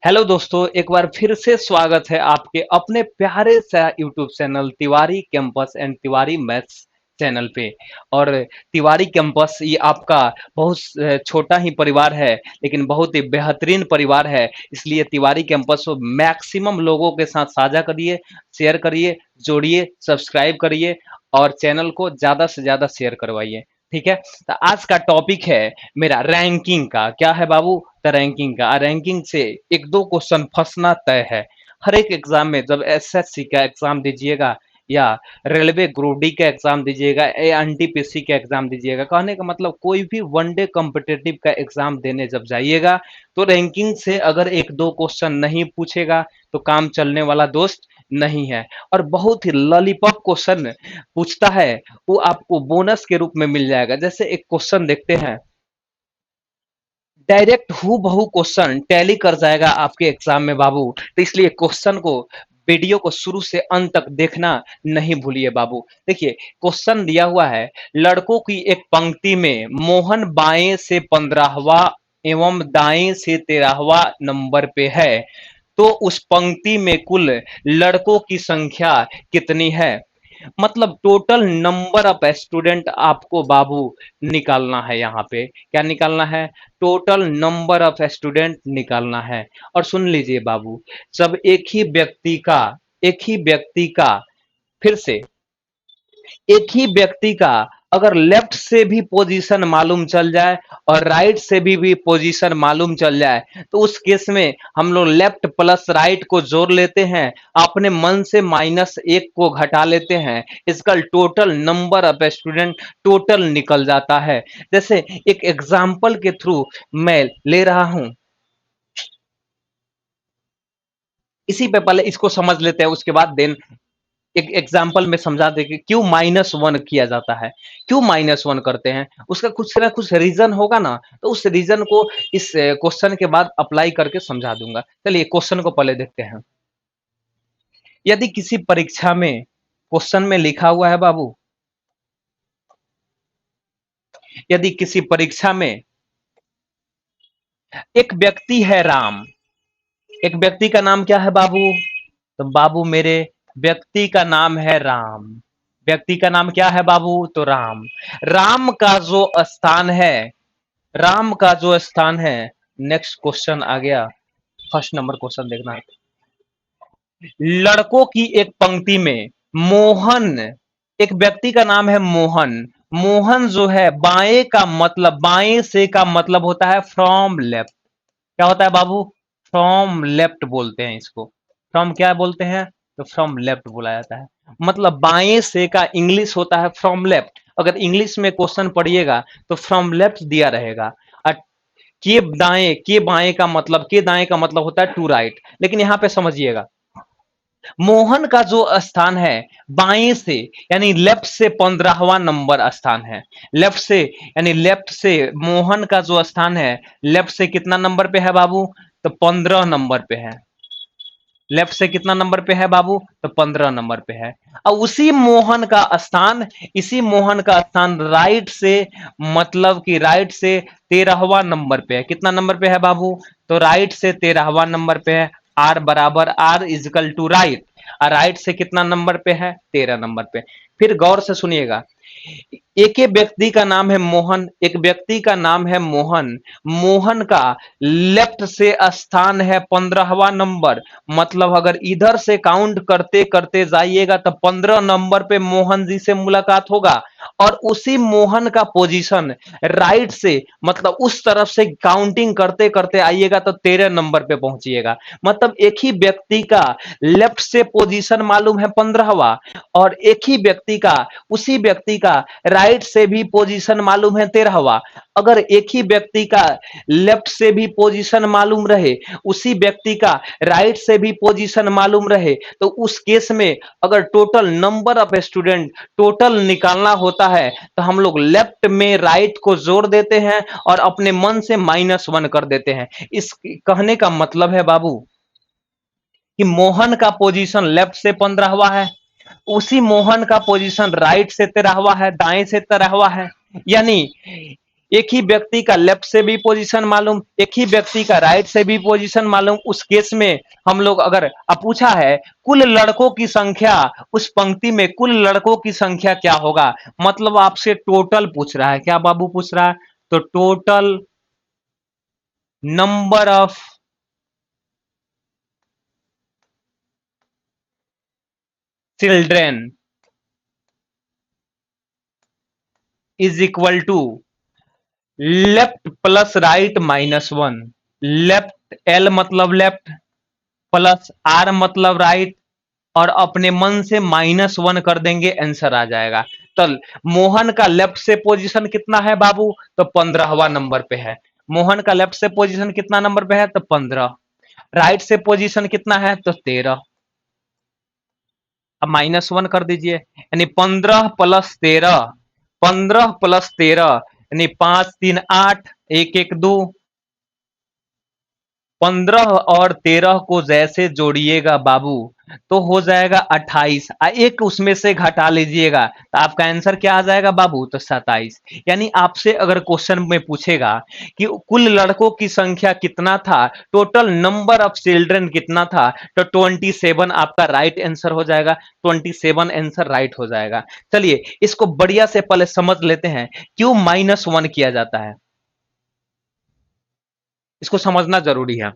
Hello दोस्तों, एक बार फिर से स्वागत है आपके अपने प्यारे सा YouTube channel Tiwari campus and Tiwari maths channel पे। और तिवारी कैंपस ये आपका बहुत छोटा ही परिवार है, लेकिन बहुत ही बेहतरीन परिवार है। इसलिए तिवारी कैंपस को मैक्सिमम लोगों के साथ साझा करिए, शेयर करिए, जोड़िए, सब्सक्राइब करिए और चैनल को ज़्यादा से ज़्यादा शेयर करवाइए। ठीक है। तो आज का टॉपिक है मेरा रैंकिंग का। क्या है बाबू? द रैंकिंग का। रैंकिंग से एक दो क्वेश्चन फंसना तय है। हर एक एग्जाम में, जब एसएससी का एग्जाम दीजिएगा या रेलवे ग्रुप डी का एग्जाम दीजिएगा या एनटीपीसी का एग्जाम दीजिएगा, कहने का मतलब कोई भी वनडे कॉम्पिटिटिव का एग्जाम देने जब जाइएगा तो रैंकिंग से अगर एक दो क्वेश्चन नहीं पूछेगा तो काम चलने वाला दोस्त नहीं है। और बहुत ही लॉलीपॉप क्वेश्चन पूछता है, वो आपको बोनस के रूप में मिल जाएगा। जैसे एक क्वेश्चन देखते हैं, डायरेक्ट हु बहु क्वेश्चन टैली कर जाएगा आपके एग्जाम में बाबू। तो इसलिए क्वेश्चन को, वीडियो को शुरू से अंत तक देखना नहीं भूलिए बाबू। देखिए क्वेश्चन दिया हुआ है, लड़कों की एक पंक्ति में मोहन बाएं से 15वां एवं दाएं से 13वां नंबर पे है, तो उस पंक्ति में कुल लड़कों की संख्या कितनी है? मतलब टोटल नंबर ऑफ स्टूडेंट आपको बाबू निकालना है। यहाँ पे क्या निकालना है? टोटल नंबर ऑफ स्टूडेंट निकालना है। और सुन लीजिए बाबू, जब एक ही व्यक्ति का फिर से एक ही व्यक्ति का अगर लेफ्ट से भी पोजीशन मालूम चल जाए और राइट से भी पोजीशन मालूम चल जाए, तो उस केस में हम लोग लेफ्ट प्लस राइट को जोड़ लेते हैं, अपने मन से -1 को घटा लेते हैं, इसका total number of student total निकल जाता है। जैसे एक एग्जाम्पल के थ्रू मैं ले रहा हूं, इसी पे पहले इसको समझ लेते हैं, उसके बाद देन एक एग्जाम्पल में समझा दे कि क्यों -1 किया जाता है, क्यों -1 करते हैं। उसका कुछ ना कुछ रीजन होगा ना, तो उस रीजन को इस क्वेश्चन के बाद अप्लाई करके समझा दूंगा। चलिए क्वेश्चन को पहले देखते हैं। यदि किसी परीक्षा में क्वेश्चन में लिखा हुआ है बाबू, यदि किसी परीक्षा में एक व्यक्ति है राम, एक व्यक्ति का नाम क्या है बाबू? तो बाबू मेरे, व्यक्ति का नाम है राम। व्यक्ति का नाम क्या है बाबू? तो राम। राम का जो स्थान है, राम का जो स्थान है, नेक्स्ट क्वेश्चन आ गया, फर्स्ट नंबर क्वेश्चन देखना है। लड़कों की एक पंक्ति में मोहन, एक व्यक्ति का नाम है मोहन। मोहन जो है, बाएं का मतलब, बाएं से का मतलब होता है फ्रॉम लेफ्ट। क्या होता है बाबू? फ्रॉम लेफ्ट बोलते हैं इसको। फ्रॉम क्या बोलते हैं? तो फ्रॉम लेफ्ट बोला जाता है। मतलब बाएं से का इंग्लिश होता है फ्रॉम लेफ्ट। अगर इंग्लिश में क्वेश्चन पढ़िएगा तो फ्रॉम लेफ्ट दिया रहेगा। के दाएं, के बाएं का मतलब, के दाएं का मतलब होता है टू राइट। लेकिन यहां पे समझिएगा, मोहन का जो स्थान है बाएं से यानी लेफ्ट से 15वां नंबर स्थान है। लेफ्ट से यानी लेफ्ट से मोहन का जो स्थान है, लेफ्ट से कितना नंबर पे है बाबू? तो 15 नंबर पे है। लेफ्ट से कितना नंबर पे है बाबू? तो 15 नंबर पे है। और उसी मोहन का स्थान, इसी मोहन का स्थान राइट से, मतलब कि राइट से 13वां नंबर पे है। कितना नंबर पे है बाबू? तो राइट से 13वां नंबर पे है। आर बराबर आर इजकल टू राइट। और राइट से कितना नंबर पे है? 13 नंबर पे। फिर गौर से सुनिएगा, एक ही व्यक्ति का नाम है मोहन, एक व्यक्ति का नाम है मोहन। मोहन का लेफ्ट से स्थान है 15वां नंबर। मतलब अगर इधर से काउंट करते करते जाइएगा तो 15 नंबर पे मोहन जी से मुलाकात होगा। और उसी मोहन का पोजीशन राइट से, मतलब उस तरफ से काउंटिंग करते करते आइएगा तो 13 नंबर पे पहुंचिएगा। मतलब एक ही व्यक्ति का लेफ्ट से पोजीशन मालूम है 15वां, और एक ही व्यक्ति का, उसी व्यक्ति का राइट से भी पोजीशन मालूम है 13वां। अगर एक ही व्यक्ति का लेफ्ट से भी पोजीशन मालूम रहे, उसी व्यक्ति का राइट से भी पोजीशन मालूम रहे, तो उस केस में अगर total number of student total निकालना होता है तो हम लोग लेफ्ट में राइट को जोड़ देते हैं और अपने मन से -1 कर देते हैं। इस कहने का मतलब है बाबू कि मोहन का पोजीशन लेफ्ट से 15वां है, उसी मोहन का पोजीशन राइट से 13वां है, दाएं से 13वां है। यानी एक ही व्यक्ति का लेफ्ट से भी पोजीशन मालूम, एक ही व्यक्ति का राइट से भी पोजीशन मालूम, उस केस में हम लोग अगर अब पूछा है कुल लड़कों की संख्या, उस पंक्ति में कुल लड़कों की संख्या क्या होगा, मतलब आपसे टोटल पूछ रहा है, क्या बाबू पूछ रहा है, तो total number of children is equal to left plus right minus one. Left L मतलब लेफ्ट, प्लस आर मतलब राइट, और अपने मन से माइनस वन कर देंगे, आंसर आ जाएगा। तो मोहन का लेफ्ट से पोजीशन कितना है बाबू, तो 15वां नंबर पे है। मोहन का लेफ्ट से पोजीशन कितना नंबर पे है, तो 15। राइट से पोजीशन कितना है, तो 13। अब माइनस वन कर दीजिए, यानी 15 + 13, 15 + 13 यानी 5 3 8, 1 1 2, 15 और 13 को जैसे जोड़िएगा बाबू तो हो जाएगा 28, एक उसमें से घटा लीजिएगा तो आपका आंसर क्या आ जाएगा बाबू, तो 27। यानी आपसे अगर क्वेश्चन में पूछेगा कि कुल लड़कों की संख्या कितना था, टोटल नंबर ऑफ चिल्ड्रन कितना था, तो 27 आपका राइट आंसर हो जाएगा, 27 आंसर राइट हो जाएगा। चलिए इसको बढ़िया से पहले समझ लेते हैं क्यों -1 किया जाता है, इसको समझना जरूरी है।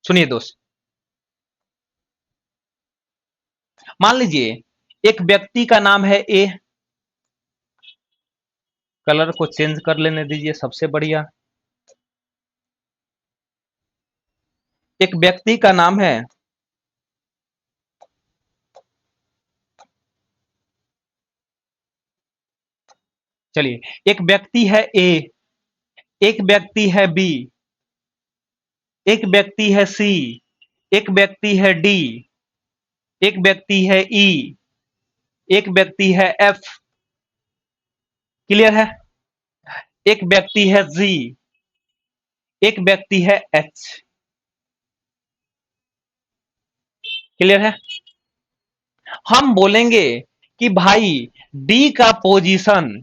सुनिए दोस्त, मान लीजिए एक व्यक्ति का नाम है ए, कलर को चेंज कर लेने दीजिए सबसे बढ़िया। एक व्यक्ति का नाम है, चलिए एक व्यक्ति है ए, एक व्यक्ति है बी, एक व्यक्ति है सी, एक व्यक्ति है डी, एक व्यक्ति है ई, एक व्यक्ति है एफ, क्लियर है, एक व्यक्ति है जी, एक व्यक्ति है एच, क्लियर है। हम बोलेंगे कि भाई डी का पोजीशन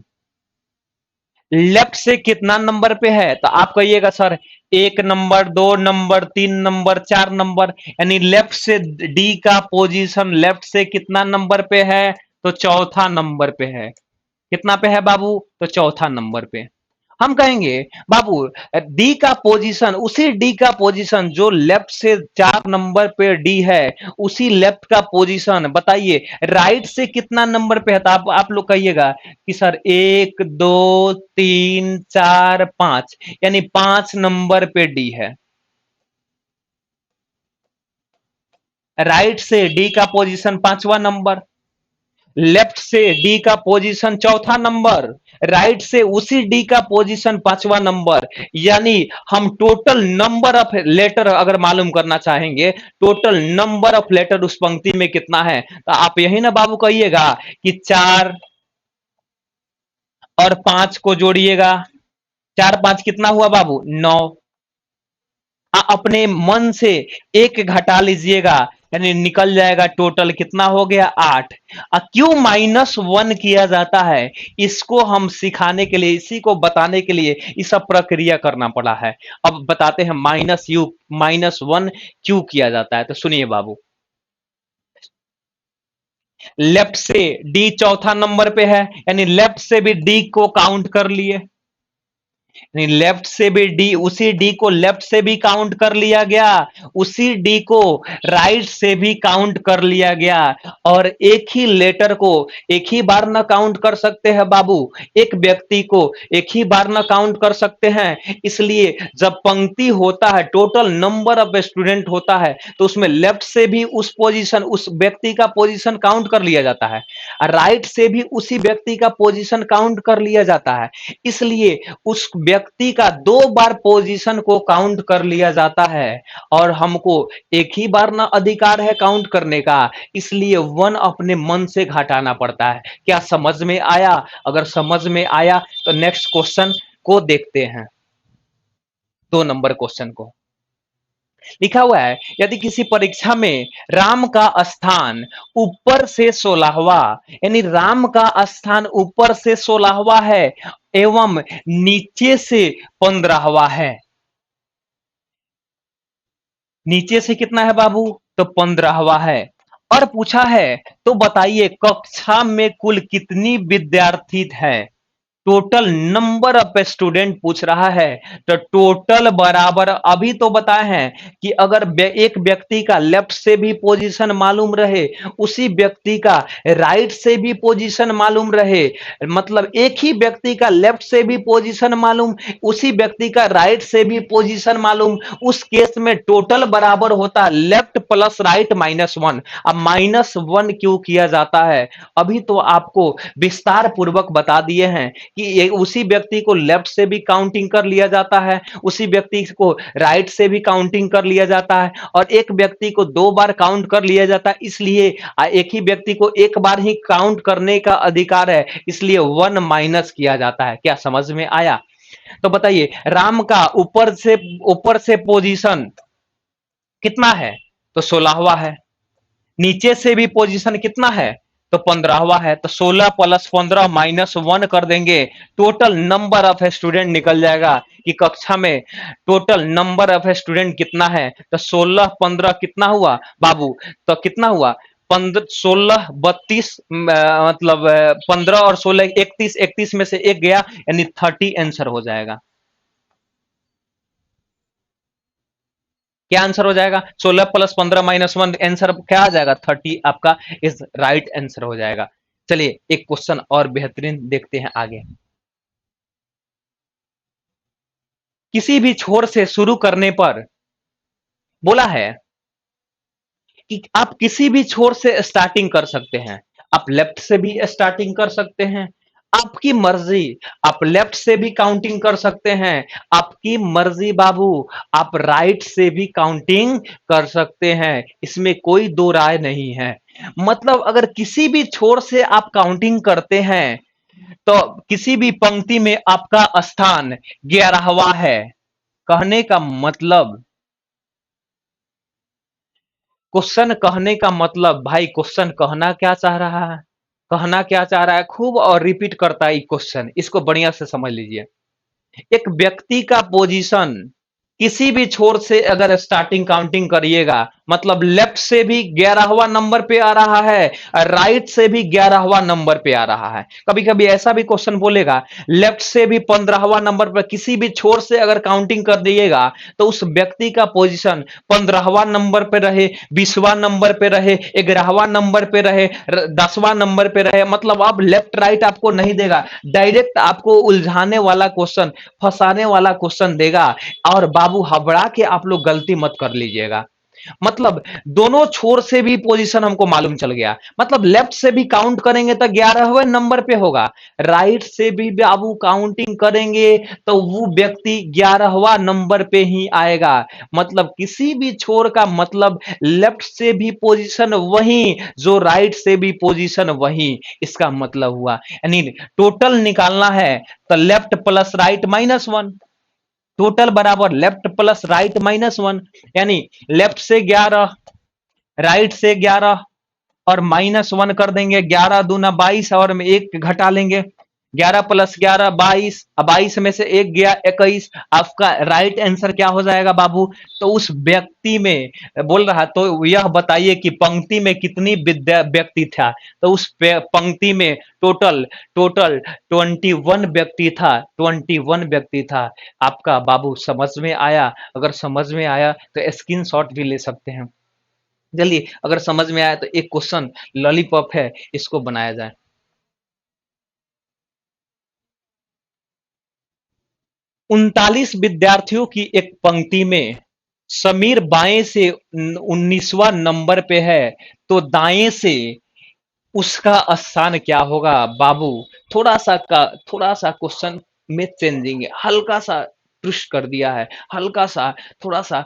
लेफ्ट से कितना नंबर पे है, तो आप कहिएगा sir 1 number, 2 number, 3 number, 4 number, यानी लेफ्ट से डी का पोजीशन लेफ्ट से कितना नंबर पे है, तो चौथा नंबर पे है। कितना पे है बाबू, तो चौथा नंबर पे। हम कहेंगे बाबू डी का पोजीशन, उसी डी का पोजीशन जो लेफ्ट से 4 नंबर पे डी है, उसी लेफ्ट का पोजीशन बताइए राइट से कितना नंबर पे है, तो आप लोग कहिएगा कि सर 1 2 3 4 5, यानी 5 नंबर पे डी है। राइट से डी का पोजीशन 5वां नंबर, लेफ्ट से डी का पोजीशन चौथा नंबर, राइट से उसी डी का पोजीशन 5वां नंबर, यानी हम टोटल नंबर ऑफ लेटर अगर मालूम करना चाहेंगे, टोटल नंबर ऑफ लेटर उस पंक्ति में कितना है, तो आप यही ना बाबू कहिएगा कि 4 और 5 को जोड़िएगा, 4 5 कितना हुआ बाबू, 9। अपने मन से एक घटा लीजिएगा, यानी निकल जाएगा टोटल कितना हो गया, 8। क्यों -1 किया जाता है, इसको हम सिखाने के लिए, इसी को बताने के लिए ये सब प्रक्रिया करना पड़ा है। अब बताते हैं -1 क्यों किया जाता है, तो सुनिए बाबू। लेफ्ट से डी चौथा नंबर पे है, यानी लेफ्ट से भी डी को काउंट कर लिए, लेफ्ट से भी डी, उसी डी को लेफ्ट से भी काउंट कर लिया गया, उसी डी को राइट से भी काउंट कर लिया गया, और एक ही लेटर को एक ही बार ना काउंट कर सकते हैं बाबू, एक व्यक्ति को एक ही बार ना काउंट कर सकते हैं। इसलिए जब पंक्ति होता है, टोटल नंबर ऑफ स्टूडेंट होता है, तो उसमें लेफ्ट से भी उस पोजीशन, उस व्यक्ति का पोजीशन काउंट कर लिया जाता है, राइट से भी उसी व्यक्ति का पोजीशन काउंट कर लिया जाता है। इसलिए उस व्यक्ति का 2 बार पोजीशन को काउंट कर लिया जाता है, और हमको एक ही बार ना अधिकार है काउंट करने का, इसलिए 1 अपने मन से घटाना पड़ता है। क्या समझ में आया? अगर समझ में आया तो नेक्स्ट क्वेश्चन को देखते हैं, 2 नंबर क्वेश्चन को। लिखा हुआ है यदि किसी परीक्षा में राम का स्थान ऊपर से 16वां, यानी राम का स्थान ऊपर से 16वां है एवं नीचे से 15वां है। नीचे से कितना है बाबू? तो 15वां है। और पूछा है तो बताइए कक्षा में कुल कितनी विद्यार्थी है? टोटल नंबर ऑफ स्टूडेंट पूछ रहा है। तो टोटल बराबर अभी तो बताए हैं कि अगर एक व्यक्ति का लेफ्ट से भी पोजीशन मालूम रहे, उसी व्यक्ति का राइट से भी पोजीशन मालूम रहे, मतलब एक ही व्यक्ति का लेफ्ट से भी पोजीशन मालूम, उसी व्यक्ति का राइट से भी पोजीशन मालूम, उस केस में टोटल बराबर होता है लेफ्ट प्लस राइट -1। अब -1 क्यों किया जाता है? अभी तो आपको विस्तार पूर्वक बता दिए हैं कि उसी व्यक्ति को लेफ्ट से भी काउंटिंग कर लिया जाता है, उसी व्यक्ति को राइट से भी काउंटिंग कर लिया जाता है, और एक व्यक्ति को 2 बार काउंट कर लिया जाता है। इसलिए एक ही व्यक्ति को एक बार ही काउंट करने का अधिकार है, इसलिए 1 माइनस किया जाता है। क्या समझ में आया? तो बताइए राम का ऊपर से पोजीशन कितना है? तो 16वां है। नीचे से भी पोजीशन कितना है? तो 15वां है। तो 16 प्लस 15 -1 कर देंगे, टोटल नंबर ऑफ स्टूडेंट निकल जाएगा कि कक्षा में टोटल नंबर ऑफ स्टूडेंट कितना है। तो 16 15 कितना हुआ बाबू? तो कितना हुआ? 15 16 32, मतलब 15 और 16 31, 31 में से एक गया यानी 30 आंसर हो जाएगा। क्या आंसर हो जाएगा? 16 प्लस 15 -1 आंसर क्या आ जाएगा? 30 आपका इस राइट आंसर हो जाएगा। चलिए एक क्वेश्चन और बेहतरीन देखते हैं आगे। किसी भी छोर से शुरू करने पर बोला है कि आप किसी भी छोर से स्टार्टिंग कर सकते हैं। आप लेफ्ट से भी स्टार्टिंग कर सकते हैं, आपकी मर्जी। आप लेफ्ट से भी काउंटिंग कर सकते हैं, आपकी मर्जी बाबू। आप राइट से भी काउंटिंग कर सकते हैं, इसमें कोई दो राय नहीं है। मतलब अगर किसी भी छोर से आप काउंटिंग करते हैं तो किसी भी पंक्ति में आपका स्थान 11वां है। कहने का मतलब, क्वेश्चन कहने का मतलब भाई, क्वेश्चन कहना क्या चाह रहा है? कहना क्या चाह रहा है? खूब और रिपीट करता है क्वेश्चन, इसको बढ़िया से समझ लीजिए। एक व्यक्ति का पोजीशन किसी भी छोर से अगर स्टार्टिंग काउंटिंग करिएगा, मतलब लेफ्ट से भी 11वां नंबर पे आ रहा है और राइट से भी 11वां नंबर पे आ रहा है। कभी कभी ऐसा भी क्वेश्चन बोलेगा लेफ्ट से भी 15वां नंबर पर, किसी भी छोर से अगर काउंटिंग कर दिएगा तो उस व्यक्ति का पोजीशन 15वां नंबर पे रहे, 20वां नंबर पे रहे, 11वां नंबर पे रहे, 10वां नंबर पे रहे, मतलब अब लेफ्ट राइट आपको नहीं देगा, डायरेक्ट आपको उलझाने वाला क्वेश्चन, फंसाने वाला क्वेश्चन देगा। और बाबू हबड़ा के आप लोग गलती मत कर लीजिएगा। मतलब दोनों छोर से भी पोजीशन हमको मालूम चल गया, मतलब लेफ्ट से भी काउंट करेंगे तो 11वें नंबर पे होगा, राइट से भी बाबू काउंटिंग करेंगे तो वो व्यक्ति 11वां नंबर पे ही आएगा। मतलब किसी भी छोर का मतलब लेफ्ट से भी पोजीशन वही जो राइट से भी पोजीशन वही, इसका मतलब हुआ। यानी टोटल निकालना है तो लेफ्ट प्लस राइट -1, टोटल बराबर लेफ्ट प्लस राइट -1, यानी लेफ्ट से 11, राइट से 11 और -1 कर देंगे। 11 दूना 22 और में एक घटा लेंगे, 11 प्लस 11 22, 22 में से एक गया 21। आपका राइट आंसर क्या हो जाएगा बाबू? तो उस व्यक्ति में बोल रहा, तो यह बताइए कि पंक्ति में कितनी विद्या व्यक्ति था? तो उस पंक्ति में टोटल टोटल 21 व्यक्ति था, 21 व्यक्ति था। आपका बाबू समझ में आया? अगर समझ में आया तो स्क्रीनशॉट भी ले सकते हैं। चलिए अगर समझ में आया तो एक क्वेश्चन लॉलीपॉप है, इसको बनाया जाए। 39 विद्यार्थियों की एक पंक्ति में समीर बाएं से 19वां नंबर पे है, तो दाएं से उसका स्थान क्या होगा बाबू? थोड़ा सा क्वेश्चन में चेंजिंग है, हल्का सा ट्विस्ट कर दिया है, हल्का सा थोड़ा सा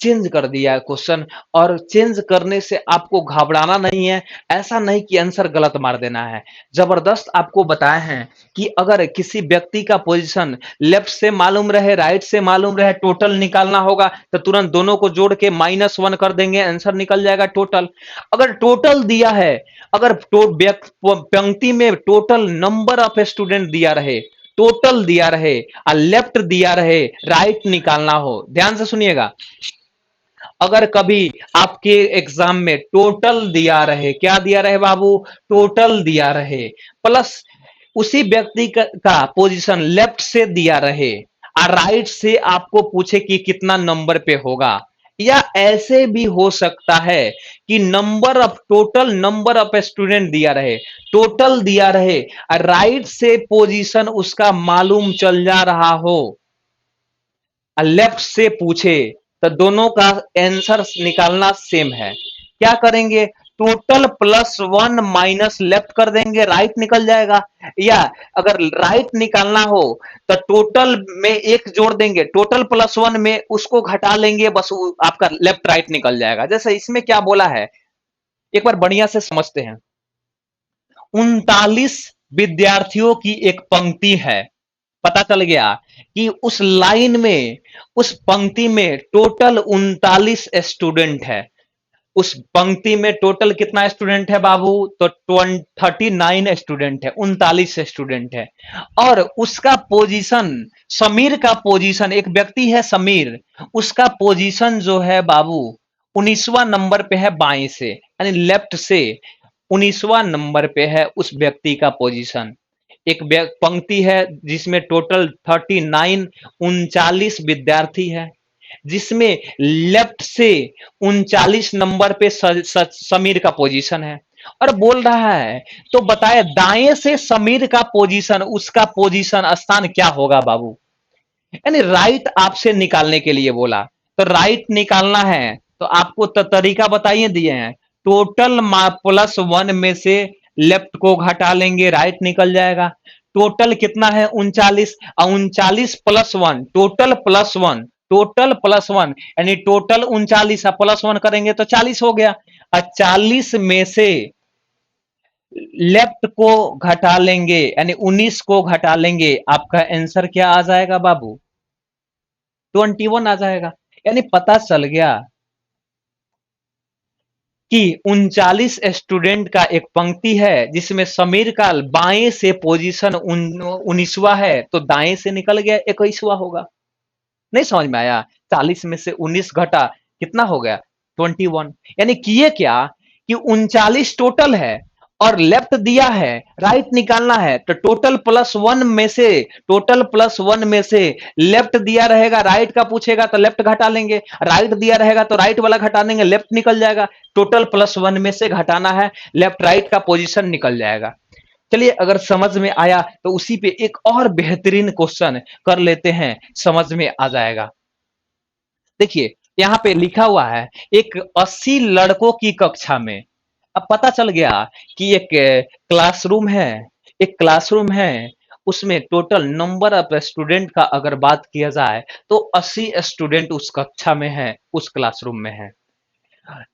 चेंज कर दिया है क्वेश्चन। और चेंज करने से आपको घबराना नहीं है, ऐसा नहीं कि आंसर गलत मार देना है। जबरदस्त आपको बताए हैं कि अगर किसी व्यक्ति का पोजीशन लेफ्ट से मालूम रहे, राइट से मालूम रहे, टोटल निकालना होगा तो तुरंत दोनों को जोड़ के -1 कर देंगे, आंसर निकल जाएगा टोटल। अगर टोटल दिया है, अगर पंक्ति में टोटल नंबर ऑफ स्टूडेंट दिया रहे, टोटल दिया रहे और लेफ्ट दिया रहे, राइट निकालना हो, ध्यान से सुनिएगा। अगर कभी आपके एग्जाम में टोटल दिया रहे, क्या दिया रहे बाबू, टोटल दिया रहे, प्लस उसी व्यक्ति का पोजीशन लेफ्ट से दिया रहे और राइट से आपको पूछे कि कितना नंबर पे होगा, या ऐसे भी हो सकता है कि number of total number of student दिया रहे, टोटल दिया रहे और राइट से पोजीशन उसका मालूम चल जा रहा हो, लेफ्ट से पूछे, तो दोनों का आंसर निकालना सेम है। क्या करेंगे, टोटल +1 माइनस लेफ्ट कर देंगे, राइट निकल जाएगा। या अगर राइट निकालना हो तो टोटल में एक जोड़ देंगे, टोटल +1 में उसको घटा लेंगे, बस आपका लेफ्ट राइट निकल जाएगा। जैसे इसमें क्या बोला है, एक बार बढ़िया से समझते हैं। 39 विद्यार्थियों की एक पंक्ति है, पता चल गया कि उस लाइन में, उस पंक्ति में टोटल 39 स्टूडेंट है। उस पंक्ति में टोटल कितना स्टूडेंट है बाबू, तो 39 स्टूडेंट है, 39 स्टूडेंट है। और उसका पोजीशन, समीर का पोजीशन, एक व्यक्ति है समीर, उसका पोजीशन जो है बाबू 19वां नंबर पे है, बाएं से यानी लेफ्ट से 19वां नंबर पे है उस व्यक्ति का पोजीशन। एक पंक्ति है जिसमें टोटल 39 39 विद्यार्थी है, जिसमें लेफ्ट से 39 नंबर पे समीर का पोजीशन है, और बोल रहा है तो बताए दाएं से समीर का पोजीशन, उसका पोजीशन स्थान क्या होगा बाबू, यानी राइट आपसे निकालने के लिए बोला। तो राइट निकालना है तो आपको तो तरीका बताइए दिए हैं, टोटल +1 में से लेफ्ट को घटा लेंगे, राइट निकल जाएगा। टोटल कितना है 39, और 39 +1, टोटल +1, टोटल +1 यानी टोटल 39 +1 करेंगे तो 40 हो गया, और 40 में से लेफ्ट को घटा लेंगे यानी 19 को घटा लेंगे, आपका आंसर क्या आ जाएगा बाबू, 21 आ जाएगा। यानी पता चल गया कि 39 स्टूडेंट का एक पंक्ति है जिसमें समीर का बाएं से पोजीशन 19वां है, तो दाएं से निकल गया 21वां होगा। नहीं समझ में आया, 40 में से 19 घटा कितना हो गया, 21। यानी किए क्या कि 39 टोटल है और लेफ्ट दिया है, राइट निकालना है, तो टोटल +1 में से, टोटल +1 में से लेफ्ट दिया रहेगा, राइट का पूछेगा तो लेफ्ट घटा लेंगे, राइट दिया रहेगा तो राइट वाला घटा देंगे, लेफ्ट निकल जाएगा। टोटल +1 में से घटाना है, लेफ्ट राइट का पोजीशन निकल जाएगा। चलिए अगर समझ में आया तो उसी पे एक और बेहतरीन क्वेश्चन कर लेते हैं, समझ में आ जाएगा। देखिए यहां पे लिखा हुआ है एक 80 लड़कों की कक्षा में, अब पता चल गया कि एक क्लासरूम है, एक क्लासरूम है, उसमें टोटल नंबर ऑफ स्टूडेंट का अगर बात किया जाए तो 80 स्टूडेंट उस कक्षा में है, उस क्लासरूम में है,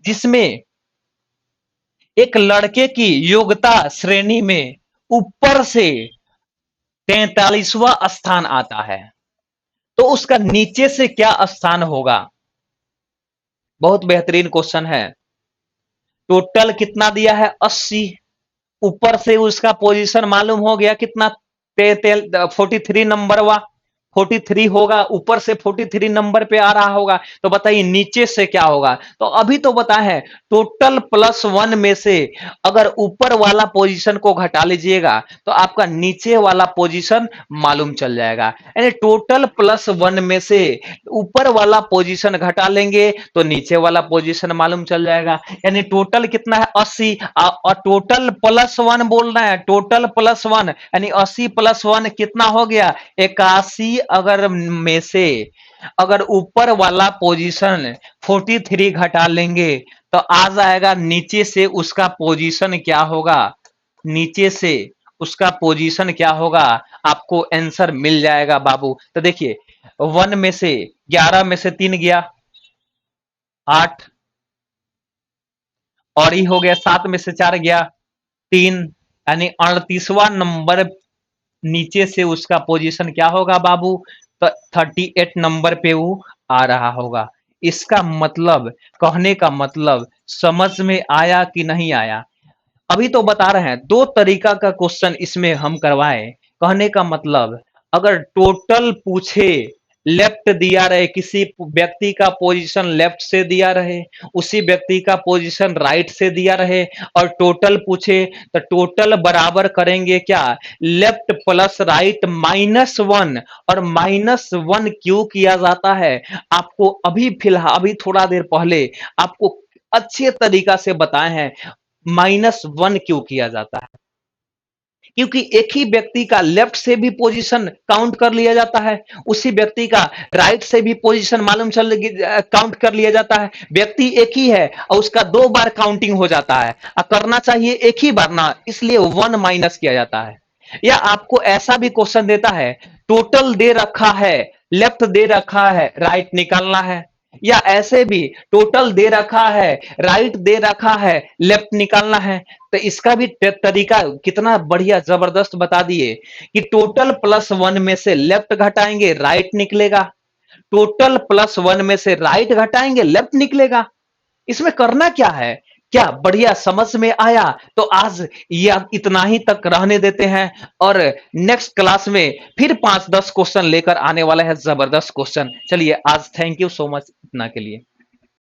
जिसमें एक लड़के की योग्यता श्रेणी में ऊपर से 43वां स्थान आता है, तो उसका नीचे से क्या स्थान होगा। बहुत बेहतरीन क्वेश्चन है। टोटल कितना दिया है 80, ऊपर से उसका पोजीशन मालूम हो गया कितना, 43 नंबर वा 43 होगा, ऊपर से 43 नंबर पे आ रहा होगा, तो बताइए नीचे से क्या होगा। तो अभी तो बताए हैं टोटल +1 में से अगर ऊपर वाला पोजीशन को घटा लीजिएगा तो आपका नीचे वाला पोजीशन मालूम चल जाएगा, यानी टोटल +1 में से ऊपर वाला पोजीशन घटा लेंगे तो नीचे वाला पोजीशन मालूम चल जाएगा। यानी टोटल कितना है 80, और टोटल +1 बोल रहे हैं, टोटल +1 यानी 80 +1 कितना हो गया 81। अगर में से अगर ऊपर वाला पोजीशन 43 घटा लेंगे तो आ जाएगा नीचे से उसका पोजीशन क्या होगा, नीचे से उसका पोजीशन क्या होगा, आपको आंसर मिल जाएगा बाबू। तो देखिए 1 में से 11 में से 3 गया, 8, और ये हो गया 7 में से 4 गया 3, यानी 38वां नंबर नीचे से उसका पोजीशन क्या होगा बाबू? तो 38 नंबर पे वो आ रहा होगा। इसका मतलब, कहने का मतलब समझ में आया कि नहीं आया? अभी तो बता रहे हैं, दो तरीका का क्वेश्चन इसमें हम करवाए। कहने का मतलब, अगर टोटल पूछे, लेफ्ट दिया रहे, किसी व्यक्ति का पोजीशन लेफ्ट से दिया रहे, उसी व्यक्ति का पोजीशन राइट से दिया रहे, और टोटल पूछे, तो टोटल बराबर करेंगे क्या? Left plus right -1। और -1 क्यों किया जाता है? आपको अभी फिलहाल, अभी थोड़ा देर पहले आपको अच्छे तरीका से बताए हैं -1 क्यों किया जाता है। क्योंकि एक ही व्यक्ति का लेफ्ट से भी पोजीशन काउंट कर लिया जाता है, उसी व्यक्ति का राइट से भी पोजीशन मालूम चल काउंट कर लिया जाता है। व्यक्ति एक ही है और उसका 2 बार काउंटिंग हो जाता है, करना चाहिए एक ही बार ना, इसलिए 1 माइनस किया जाता है। या आपको ऐसा भी क्वेश्चन देता है, टोटल दे रखा है, लेफ्ट दे रखा है, राइट निकालना है। या ऐसे भी टोटल दे रखा है, राइट दे रखा है, लेफ्ट निकालना है। तो इसका भी तरीका कितना बढ़िया जबरदस्त बता दिए कि टोटल +1 में से लेफ्ट घटाएंगे, राइट निकलेगा। टोटल +1 में से राइट घटाएंगे, लेफ्ट निकलेगा। इसमें करना क्या है? क्या बढ़िया समझ में आया? तो आज यह इतना ही तक रहने देते हैं, और नेक्स्ट क्लास में फिर 5-10 क्वेश्चन लेकर आने वाला है, जबरदस्त क्वेश्चन। चलिए आज थैंक यू सो मच इतना के लिए।